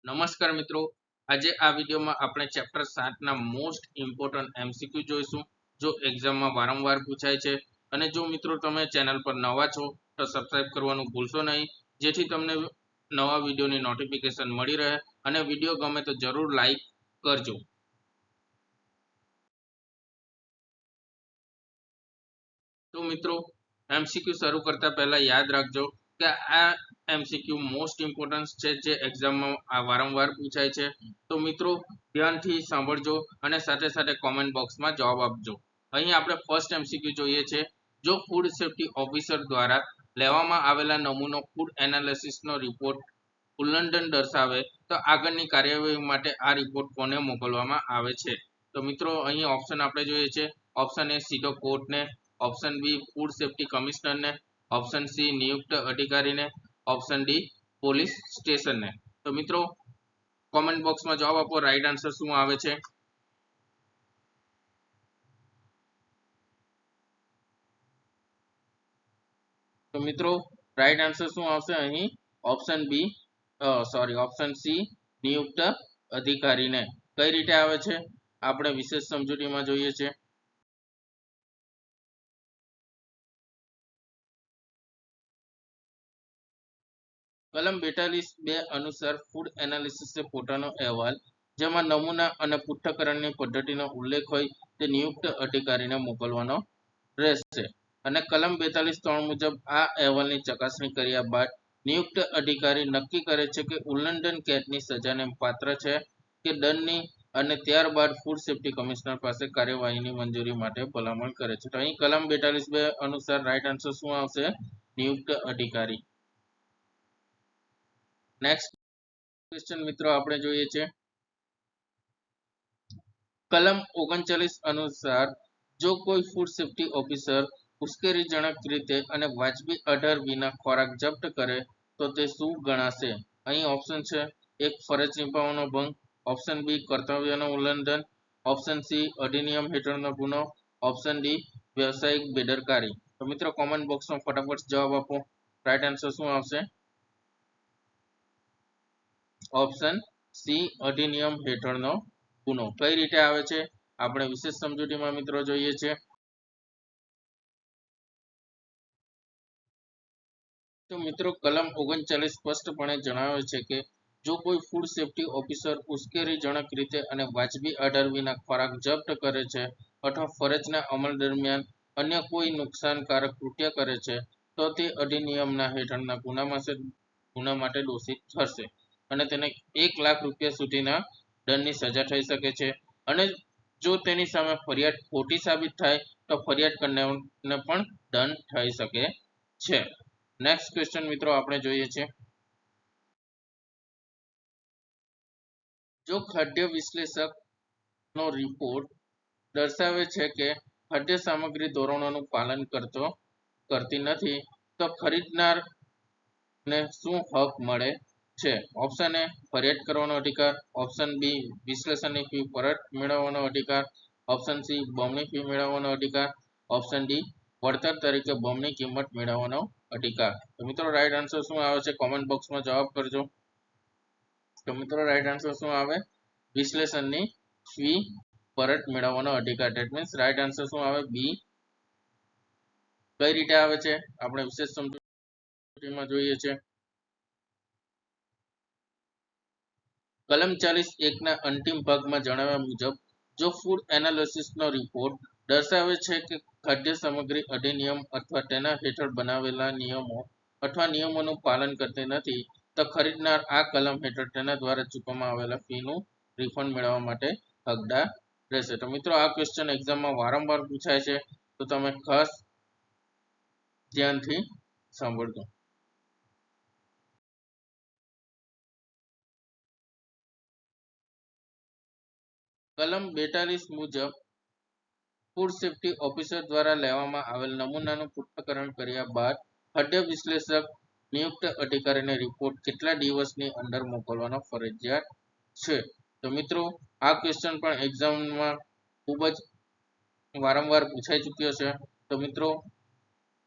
નમસ્કાર મિત્રો, આજે આ વિડીયોમાં આપણે ચેપ્ટર 7ના મોસ્ટ ઇમ્પોર્ટન્ટ એમસીક્યુ જોઈશું. જો એક્ઝામમાં વારંવાર પૂછાય છે અને જો મિત્રો તમે ચેનલ પર નવા છો તો સબસ્ક્રાઇબ કરવાનું ભૂલશો નહીં, જેથી તમને નવા વિડીયોની નોટિફિકેશન મળી રહે અને વિડીયો ગમે તો જરૂર લાઈક કરજો. તો મિત્રો, એમસીક્યુ શરૂ કરતા પહેલા યાદ રાખજો કે આ એમસીક્યુ મોસ્ટ ઇમ્પોર્ટન્ટ છે, જે એક્ઝામમાં વારંવાર પૂછાય છે. તો મિત્રો ધ્યાનથી સાંભળજો અને સાથે સાથે કોમેન્ટ બોક્સમાં જવાબ આપજો. અહીં આપણે ફર્સ્ટ એમસીક્યુ જોઈએ છે. જો ફૂડ સેફ્ટી ઓફિસર દ્વારા લેવામાં આવેલા નમૂનો ફૂડ એનાલિસિસનો રિપોર્ટ ઉલ્લંઘન દર્શાવે તો આગળની કાર્યવાહી માટે આ રિપોર્ટ કોને મોકલવામાં આવે છે? તો મિત્રો અહીં ઓપ્શન આપણે જોઈએ છે. ઓપ્શન એ સીધો કોર્ટને, ઓપ્શન બી ફૂડ સેફ્ટી કમિશનરને, ઓપ્શન સી નિયુક્ત અધિકારીને, ઓપ્શન ડી પોલીસ સ્ટેશનને. તો મિત્રો કોમેન્ટ બોક્સમાં જવાબ આપો, રાઈટ આન્સર શું આવે છે? તો મિત્રો રાઈટ આન્સર શું આવશે? અહીં ઓપ્શન બી ઓપ્શન સી નિયુક્ત અધિકારીને. કઈ રીતે આવે છે આપણે વિશેષ સમજૂતીમાં જોઈએ છે. કલમ 42(2) અનુસાર ફૂડ એનાલિસિસે પોતાનો અહેવાલ જેમાં નમૂના અને પૃથ્થકરણની પદ્ધતિનો ઉલ્લેખ હોય તે નિયુક્ત અધિકારીને મોકલવાનો રહેશે. અને કલમ 42(3) મુજબ આ અહેવાલની ચકાસણી કર્યા બાદ નિયુક્ત અધિકારી નક્કી કરે છે કે ઉલ્લંઘન કેદની સજાને પાત્ર છે કે દંડની, અને ત્યારબાદ ફૂડ સેફ્ટી કમિશનર પાસે કાર્યવાહીની મંજૂરી માટે ભલામણ કરે છે. તો અહીં કલમ 42(2) અનુસાર રાઈટ આન્સર શું આવશે? નિયુક્ત અધિકારી. નેક્સ્ટ ક્વેશ્ચન મિત્રો આપણે જોઈએ છે. કલમ 39 અનુસાર જો કોઈ ફૂડ સેફ્ટી ઓફિસર ઉશ્કેરણીજનક રીતે અને વાજબી આધાર વિના ખોરાક જપ્ત કરે તો તે શું ગણાશે? અહીં ઓપ્શન છે. એક ફરજ નિભાવવાનો ભંગ, ઓપ્શન બી કર્તવ્યનું ઉલ્લંઘન, ઓપ્શન સી અધિનિયમ હેઠળનો ગુનો, ઓપ્શન ડી વ્યવસાયિક બેદરકારી. તો મિત્રો કોમેન્ટ બોક્સમાં ફટાફટ જવાબ આપો, રાઈટ આન્સર શું આવશે? ઓપ્શન સી અધિનિયમ હેઠળનો ગુનો. કઈ રીતે આવે છે આપણે વિશેષ સમજૂતીમાં મિત્રો જોઈએ છે. તો મિત્રો કલમ 39 સ્પષ્ટપણે જણાવે છે કે જો કોઈ ફૂડ સેફ્ટી ઓફિસર ઉશ્કેરણીજનક રીતે અને વાજબી આધાર વિના ખોરાક જપ્ત કરે છે અથવા ફરજના અમલ દરમિયાન અન્ય કોઈ નુકસાનકારક કૃત્ય કરે છે તો તે અધિનિયમના હેઠળના ગુના માટે દોષિત થશે અને તેને 1 લાખ રૂપિયા સુધીના દંડની સજા થઈ શકે છે. અને જો તેની સામે ફરિયાદ ખોટી સાબિત થાય તો ફરિયાદ કરનારને પણ દંડ થઈ શકે છે. નેક્સ્ટ ક્વેશ્ચન મિત્રો આપણે જોઈએ છે. જો ખાદ્ય વિશ્લેષકનો રિપોર્ટ દર્શાવે છે કે ખાદ્ય સામગ્રી ધોરણોનું પાલન કરતી નથી તો ખરીદનારને શું હક મળે છે? ઓપ્શન એ ફરિયાદ કરવાનો અધિકાર, ઓપ્શન બી વિશ્લેષણની ફી પરત મેળવવાનો અધિકાર, ઓપ્શન સી બમણી ફી મેળવવાનો અધિકાર, ઓપ્શન ડી વળતર તરીકે બમણી કિંમત મેળવવાનો અધિકાર. તો મિત્રો રાઈટ આન્સર શું આવે છે? કોમેન્ટ બોક્સમાં જવાબ કરજો. તો મિત્રો રાઈટ આન્સર શું આવે? વિશ્લેષણની ફી પરત મેળવવાનો અધિકાર. ધેટ મીન્સ રાઈટ આન્સર શું આવે? બી. કઈ રીતે આવે છે આપણે વિશેષ સમજૂતીમાં જોઈએ છે. કલમ 40(1)ના અંતિમ ભાગમાં જણાવ્યા મુજબ જો ફૂડ એનાલિસિસનો રિપોર્ટ દર્શાવે છે કે ખાદ્ય સામગ્રી અધિનિયમ અથવા તેના હેઠળ બનાવેલા નિયમો અથવા નિયમોનું પાલન કરતી નથી તો ખરીદનાર આ કલમ હેઠળ તેના દ્વારા ચૂકવવામાં આવેલા ફીનું રિફંડ મેળવવા માટે હકદાર રહેશે. તો મિત્રો આ ક્વેશ્ચન એક્ઝામમાં વારંવાર પૂછાય છે, તો તમે ખાસ ધ્યાનથી સાંભળજો. કલમ 42 મુજબ ફૂડ સેફ્ટી ઓફિસર દ્વારા લેવામાં આવેલ નમૂનાનું પૃથ્થકરણ કર્યા બાદ ખાદ્ય વિશ્લેષક નિયુક્ત અધિકારીને રિપોર્ટ કેટલા દિવસની અંદર મોકલવાનો ફરજિયાત છે? તો મિત્રો આ ક્વેશ્ચન પણ એક્ઝામમાં ખૂબ જ વારંવાર પૂછાઈ ચૂક્યો છે. તો મિત્રો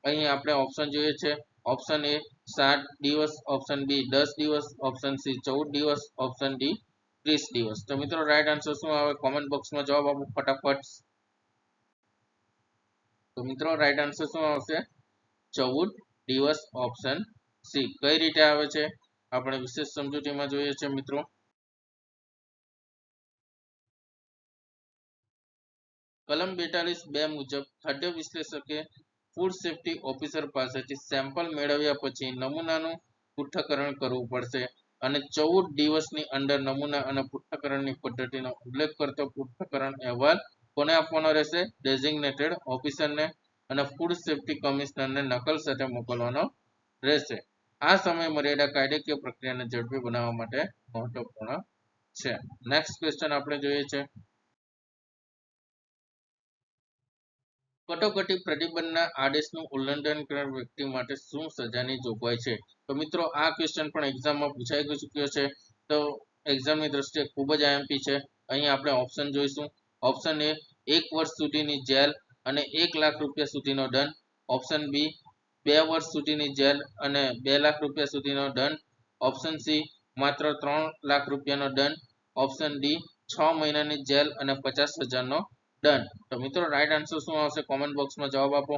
અહીં આપણે ઓપ્શન જોઈએ છે. ઓપ્શન એ 7 દિવસ, ઓપ્શન બી 10 દિવસ, ઓપ્શન સી 14 દિવસ, ઓપ્શન ડી 30 દિવસ. તો મિત્રો રાઈટ આન્સર શું આવે કોમેન્ટ બોક્સમાં જવાબ આપો ફટાફટ. તો મિત્રો રાઈટ આન્સર શું આવશે 14 દિવસ, ઓપ્શન સી. કઈ રીતે આવે છે આપણે વિશેષ સમજૂતીમાં જોઈએ છે મિત્રો. કલમ 42(2) મુજબ ખાદ્ય વિશ્લેષકે ફૂડ સેફ્ટી ઓફિસર પાસેથી સેમ્પલ મેળવ્યા પછી નમૂનાનું પૃથ્થકરણ કરવું પડશે અને 14 દિવસની અંદર નમૂના અને પૃથ્થકરણની પદ્ધતિનો ઉલ્લેખ કરતો પૃથ્થકરણ અહેવાલ કોને આપવાનો રહેશે? ડેઝિગ્નેટેડ ઓફિસરને અને ફૂડ સેફ્ટી કમિશનરને નકલ સાથે મોકલવાનો રહેશે. આ સમય મર્યાદા કાયદાકીય પ્રક્રિયાને ઝડપી બનાવવા માટે મહત્વપૂર્ણ છે. નેક્સ્ટ ક્વેશ્ચન આપણે જોઈએ છે કટોકટી પ્રતિબંધના આદેશનું ઉલ્લંઘન કરનાર વ્યક્તિ માટે શું સજાની જોગવાઈ છે? તો મિત્રો આ ક્વેશ્ચન પણ એક્ઝામમાં પૂછાઈ ચૂક્યો છે. તો એક્ઝામની દ્રષ્ટિએ ખૂબ જ આઈએમપી છે. અહીં આપણે ઓપ્શન જોઈશું. ઓપ્શન એ 1 વર્ષ સુધીની જેલ અને 1 લાખ રૂપિયા સુધીનો દંડ. ઓપ્શન બી 2 વર્ષ સુધીની જેલ અને 2 લાખ રૂપિયા સુધીનો દંડ. ઓપ્શન સી માત્ર 3 લાખ રૂપિયાનો દંડ. ઓપ્શન ડી 6 મહિનાની જેલ અને 50,000નો દંડ. તો મિત્રો રાઈટ આન્સર શું આવશે કોમેન્ટ બોક્સમાં જવાબ આપો.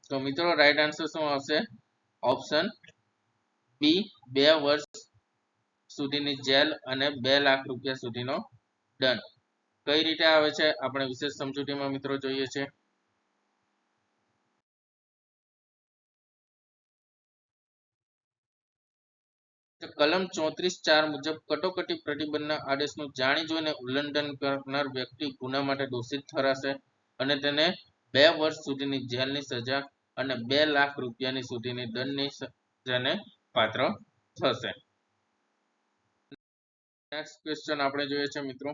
તો મિત્રો રાઈટ આન્સર શું આવશે ઓપ્શન બી 2 વર્ષ સુધીની જેલ અને 2 લાખ રૂપિયા સુધીનો દંડ. કઈ રીતે આવે છે આપણે વિશેષ સમજૂતીમાં મિત્રો જોઈએ છે. કલમ 34(4) મુજબ કટોકટી પ્રતિબંધના આદેશનું જાણી જોઈને ઉલ્લંઘન કરનાર વ્યક્તિ ગુના માટે દોષિત ઠરાશે અને તેને 2 વર્ષ સુધીની જેલની સજા અને 2 લાખ રૂપિયાની સુધીની દંડની સજાને પાત્ર થશે. નેક્સ્ટ ક્વેશ્ચન આપણે જોઈએ છે મિત્રો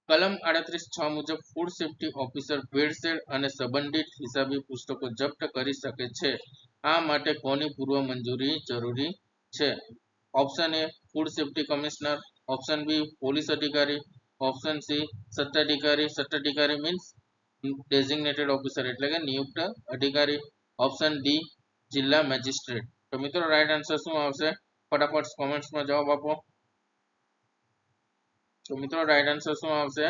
કલમ 38(6) મુજબ ફૂડ સેફ્ટી ઓફિસર ભેળસેળ અને સંબંધિત હિસાબી પુસ્તકો જપ્ત કરી શકે છે. આ માટે કોની પૂર્વ મંજૂરી જરૂરી છે? Option A food safety commissioner, option B police અધિકારી, ઓપ્શન સી સત્તાધિકારી મીન્સ ડેઝિગ્નેટેડ ઓફિસર એટલે કે નિયુક્ત અધિકારી, ઓપ્શન ડી જિલ્લા મેજિસ્ટ્રેટ. તો મિત્રો રાઈટ આન્સર શું આવશે ફટાફટ કોમેન્ટ્સમાં જવાબ આપો. તો મિત્રો રાઈટ આન્સર શું આવશે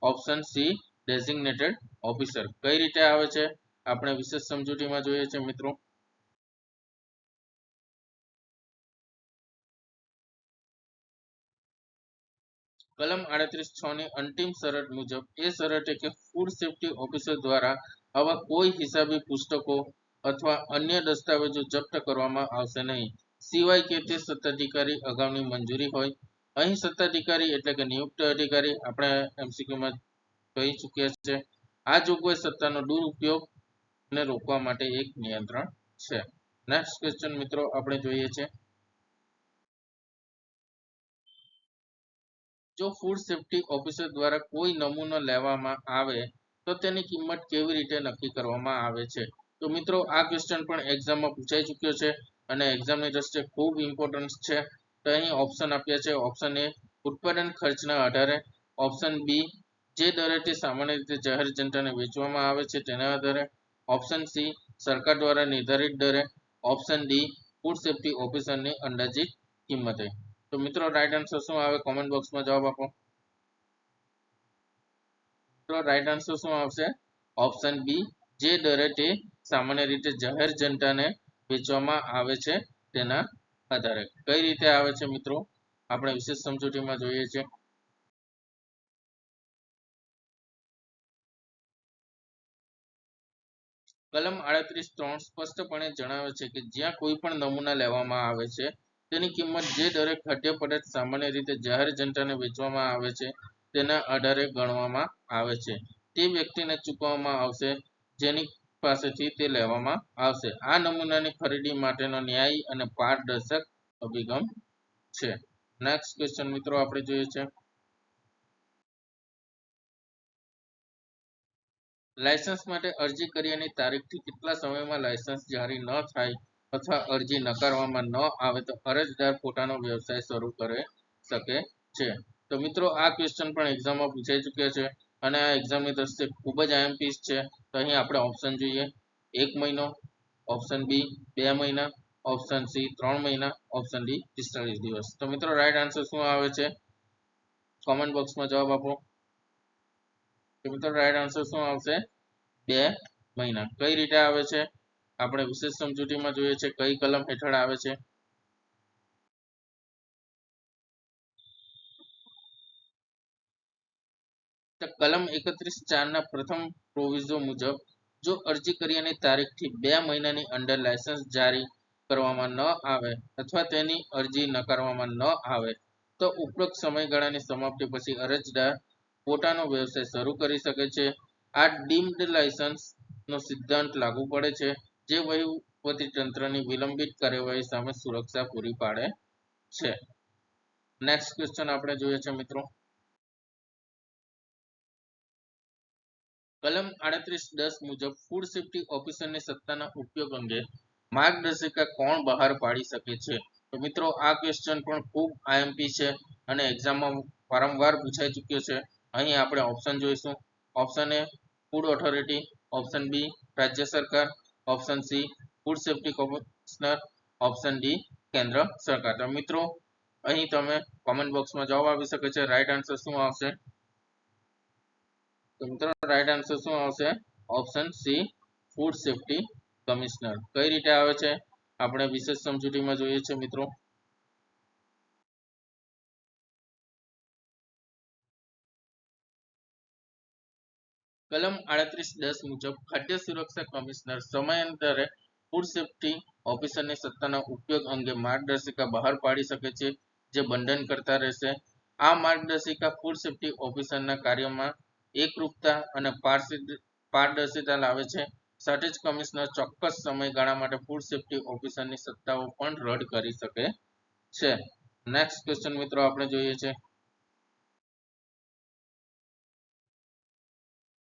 ઓપ્શન સી ડેઝિગ્નેટેડ ઓફિસર. કઈ રીતે આવે છે આપણે વિશેષ સમજૂતીમાં જોઈએ છે મિત્રો. કલમ 38(6) ની અંતિમ શરત મુજબ એ શરતે કે ફૂડ સેફ્ટી ઓફિસર દ્વારા આવા કોઈ હિસાબી પુસ્તકો અથવા અન્ય દસ્તાવેજો જપ્ત કરવામાં આવશે નહીં સિવાય કે તે સત્તાધિકારી અગાઉની મંજૂરી હોય. અહીં સત્તાધિકારી એટલે કે નિયુક્ત અધિકારી આપણે એમસીક્યુમાં કહી ચૂક્યા છે. આ જોગવાઈ સત્તાનો દુરુપયોગને રોકવા માટે એક નિયંત્રણ છે. નેક્સ્ટ ક્વેશ્ચન મિત્રો આપણે જોઈએ છે જો ફૂડ સેફ્ટી ઓફિસર દ્વારા કોઈ નમૂનો લેવામાં આવે તો તેની કિંમત કેવી રીતે નક્કી કરવામાં આવે છે? તો મિત્રો આ ક્વેશ્ચન પણ એક્ઝામમાં પૂછાઈ ચૂક્યો છે અને એક્ઝામની દ્રષ્ટિએ ખૂબ ઇમ્પોર્ટન્સ છે. તો અહીં ઓપ્શન આપ્યા છે. ઓપ્શન એ ઉત્પાદન ખર્ચના આધારે, ઓપ્શન બી જે દરે તે સામાન્ય રીતે જાહેર જનતાને વેચવામાં આવે છે તેના આધારે, ઓપ્શન સી સરકાર દ્વારા નિર્ધારિત દરે, ઓપ્શન ડી ફૂડ સેફ્ટી ઓફિસરની અંદાજિત કિંમતે. તો મિત્રો રાઈટ આન્સર શું આવે કોમેન્ટ બોક્સમાં જવાબ આપો. તો રાઈટ આન્સર શું આવશે ઓપ્શન બી જે દરે તે સામાન્ય રીતે જાહેર જનતાને વેચવામાં આવે છે તેના આધારે. કઈ રીતે આવે છે મિત્રો આપણે વિશેષ સમજૂતીમાં જોઈએ છે. કલમ 38(3) સ્પષ્ટપણે જણાવે છે કે જ્યાં કોઈ પણ નમૂના લેવામાં આવે છે તેની કિંમત જે દરે ખાદ્ય પદાર્થ સામાન્ય રીતે જાહેર જનતાને વેચવામાં આવે છે તેના આધારે ગણવામાં આવે છે. તે વ્યક્તિને ચૂકવવામાં આવશે જેની પાસેથી તે લેવામાં આવશે. આ નમૂનાની ખરીદી માટેનો ન્યાયી અને પારદર્શક અભિગમ છે. નેક્સ્ટ ક્વેશ્ચન મિત્રો આપણે જોઈએ છે લાયસન્સ માટે અરજી કર્યાની તારીખથી કેટલા સમયમાં લાયસન્સ જારી ન થાય અથવા અરજી નકારવામાં ન આવે તો અરજદાર પોતાનો વ્યવસાય શરૂ કરી શકે છે? તો મિત્રો આ ક્વેશ્ચન પણ એક્ઝામમાં પૂછાઈ ચૂક્યા છે અને આ એક્ઝામની દ્રષ્ટિએ ખૂબ જ આઈએમપીસ છે. તો અહીં આપણે ઓપ્શન જોઈએ 1 મહિનો, ઓપ્શન બી 2 મહિના, ઓપ્શન સી 3 મહિના, ઓપ્શન ડી 45 દિવસ. તો મિત્રો રાઈટ આન્સર શું આવે છે કોમેન્ટ બોક્સમાં જવાબ આપો. તો મિત્રો રાઈટ આન્સર શું આવશે 2 મહિના. કઈ રીતે આવે છે આપણે વિશેષ સમજૂતીમાં જોઈએ છે કઈ કલમ હેઠળ આવે છે. કલમ 31(4) ના પ્રથમ પ્રોવિઝો મુજબ જો અરજી કર્યાની તારીખથી 2 મહિનાની અંદર લાયસન્સ જારી કરવામાં ન આવે અથવા તેની અરજી નકારવામાં ન આવે તો ઉપરોક્ત સમયગાળાની સમાપ્તિ પછી અરજદાર પોતાનો વ્યવસાય શરૂ કરી શકે છે. આ ડીમ્ડ લાયસન્સનો સિદ્ધાંત લાગુ પડે છે જે વહીવટી તંત્રની વિલંબિત કાર્યવાહી સામે સુરક્ષા પૂરી પાડે છે. નેક્સ્ટ ક્વેશ્ચન આપણે જોઈએ છે મિત્રો કલમ 38(10) મુજબ ફૂડ સેફ્ટી ઓફિસરની સત્તાના ઉપયોગ અંગે માર્ગદર્શિકા કોણ બહાર પાડી શકે છે. તો મિત્રો આ ક્વેશ્ચન પણ ખૂબ આઈએમપી છે અને એક્ઝામમાં વારંવાર પૂછાઈ ચૂક્યો છે. અહીં આપણે ઓપ્શન જોઈશું. Option A food authority, option B રાજ્ય સરકાર, option C food safety commissioner, option D કેન્દ્ર સરકાર. તો મિત્રો અહીં તમે કોમેન્ટ બોક્સમાં જવાબ આપી શકે છે. રાઈટ આન્સર શું આવશે? તો મિત્રો રાઈટ આન્સર શું આવશે option C food safety commissioner. કઈ રીતે આવે છે આપણે વિશેષ સમજૂતીમાં જોઈએ છે મિત્રો. કલમ 38(10) મુજબ ખાદ્ય સુરક્ષા કમિશનર સમયાંતરે ફૂડ સેફ્ટી ઓફિસરની સત્તાના ઉપયોગ અંગે માર્ગદર્શિકા બહાર પાડી શકે છે જે બંધનકર્તા રહેશે. આ માર્ગદર્શિકા ફૂડ સેફ્ટી ઓફિસરના કાર્યમાં એકરૂપતા અને પારદર્શિતા લાવે છે. સાથે જ કમિશનર ચોક્કસ સમયગાળા માટે ફૂડ સેફ્ટી ઓફિસરની સત્તાઓ પણ રદ કરી શકે છે. નેક્સ્ટ ક્વેશ્ચન મિત્રો આપણે જોઈએ છે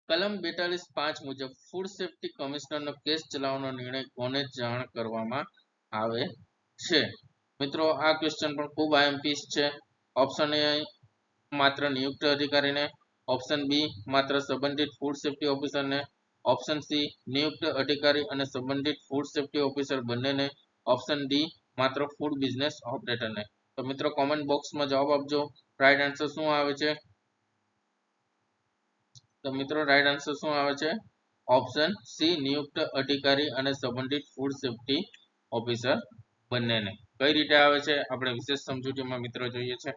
કલમ 42(5) મુજબ ફૂડ સેફ્ટી કમિશનરનો કેસ ચલાવવાનો નિર્ણય કોને જાણ કરવામાં આવે છે. મિત્રો આ ક્વેશ્ચન પણ ખૂબ આઈએમપી છે. ઓપ્શન એ માત્ર નિયુક્ત અધિકારીને, ઓપ્શન બી માત્ર સંબંધિત ફૂડ સેફ્ટી ઓફિસરને, ઓપ્શન સી નિયુક્ત અધિકારી અને સંબંધિત ફૂડ સેફ્ટી ઓફિસર બંનેને, ઓપ્શન ડી માત્ર ફૂડ બિઝનેસ ઓપરેટરને. તો મિત્રો કોમેન્ટ બોક્સમાં જવાબ આપજો રાઈટ આન્સર શું આવે છે. તો મિત્રો રાઈટ આન્સર શું આવે છે ઓપ્શન સી નિયુક્ત અધિકારી અને સંબંધિત ફૂડ સેફ્ટી ઓફિસર બંનેને. કઈ રીતે આવે છે આપણે વિશેષ સમજૂતીમાં મિત્રો જોઈએ છે.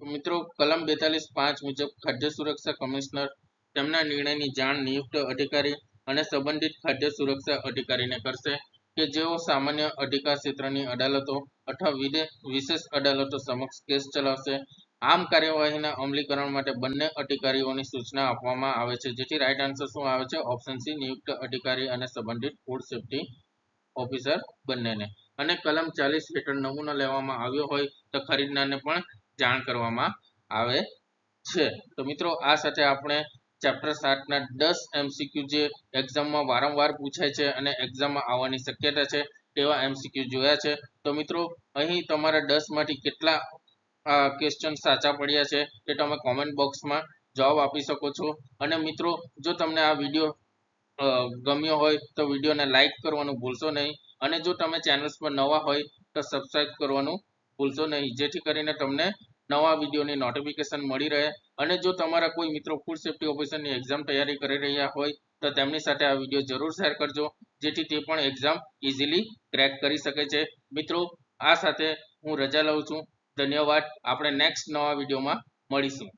મિત્રો કલમ 42(5) મુજબ ખાદ્ય સુરક્ષા કમિશનર તેમના નિર્ણયની જાણ નિયુક્ત અધિકારી અને સંબંધિત ખાદ્ય સુરક્ષા અધિકારીને કરશે કે જેઓ સામાન્ય અધિકાર ક્ષેત્રની અદાલતો અથવા વિશેષ અદાલતો સમક્ષ કેસ ચલાવશે. આમ કાર્યવાહીના અમલીકરણ માટે બંને અધિકારીઓની સૂચના આપવામાં આવે છે. જેથી રાઈટ આન્સર શું આવે છે ઓપ્શન સી નિયુક્ત અધિકારી અને સંબંધિત ફૂડ સેફ્ટી ઓફિસર બંનેને. અને કલમ 40 હેઠળ નમૂનો લેવામાં આવ્યો હોય તો ખરીદનારને પણ જાણ કરવામાં આવે છે. તો મિત્રો આ સાથે આપણે ચેપ્ટર 7 ના 10 MCQ જે એક્ઝામમાં વારંવાર પૂછાય છે અને એક્ઝામમાં આવવાની શક્યતા છે તેવા MCQ જોયા છે. તો મિત્રો અહીં તમારા 10 માંથી કેટલા ક્વેશ્ચન સાચા પડ્યા છે તે તમે કોમેન્ટ બોક્સમાં જવાબ આપી શકો છો. અને મિત્રો જો તમને આ વિડીયો ગમ્યો હોય તો વિડીયોને લાઈક કરવાનું ભૂલશો નહીં અને જો તમે ચેનલ્સ પર નવા હોય તો સબસ્ક્રાઇબ કરવાનું ભૂલશો નહીં જેથી કરીને તમને નવા વિડીયોની નોટિફિકેશન મળી રહે. અને જો તમારા કોઈ મિત્રો ફૂડ સેફ્ટી ઓફિસરની એક્ઝામ તૈયારી કરી રહ્યા હોય તો તેમની સાથે આ વિડીયો જરૂર શેર કરજો જેથી તે પણ એક્ઝામ ઇઝીલી ક્રેક કરી શકે છે. મિત્રો આ સાથે હું રજા લઉં છું. ધન્યવાદ. આપણે નેક્સ્ટ નવા વિડીયોમાં મળીશું.